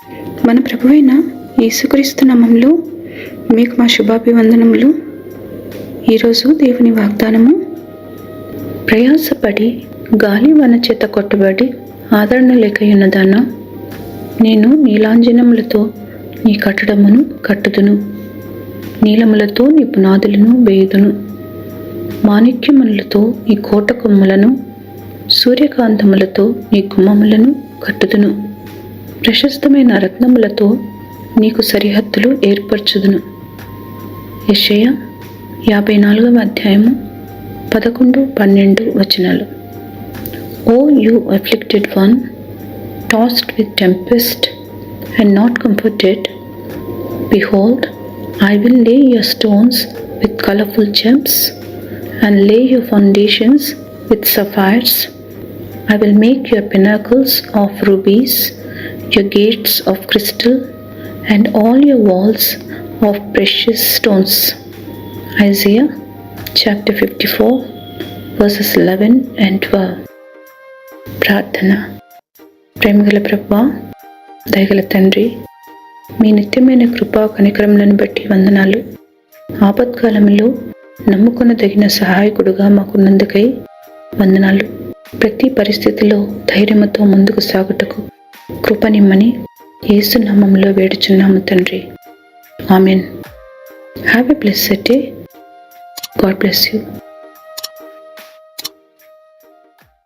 మన ప్రభువైన యేసుక్రీస్తు నామములో మీకు మా శుభాభివందనములు. ఈరోజు దేవుని వాగ్దానము: ప్రయాసపడి గాలి వాన చేత కొట్టబడి ఆదరణ లేకయున్నదాన, నేను నీలాంజనములతో నీ కట్టడమును కట్టుదును, నీలములతో నీ పునాదులను వేయుదును, మాణిక్యములతో నీ కోట కొమ్ములను, సూర్యకాంతములతో నీ గుమ్మములను కట్టుదును, ప్రశస్తమైన రత్నములతో నీకు సరిహద్దులు ఏర్పరచుదును. యెషయా 54వ అధ్యాయము 11-12 వచనాలు. O you afflicted one, tossed with tempest and not comforted, behold, I will lay your stones with colorful gems and lay your foundations with sapphires. I will make your pinnacles of rubies, your gates of crystal, and all your walls of precious stones. Isaiah chapter 54 verses 11 and 12. ప్రార్థన. ప్రేమగల ప్రభువా, దయగల తండ్రి, మీ నిత్యమైన కృపా కనికరములను బట్టి వందనాలు. ఆపత్కాలంలో నమ్ముకొనదగిన సహాయకుడుగా మాకున్నందుకై వందనాలు. ప్రతి పరిస్థితిలో ధైర్యముతో ముందుకు సాగుటకు కృపనిమ్మని యేసు నామములో వేడుచున్నాము తండ్రి. Amen. Have a blessed day. God bless you.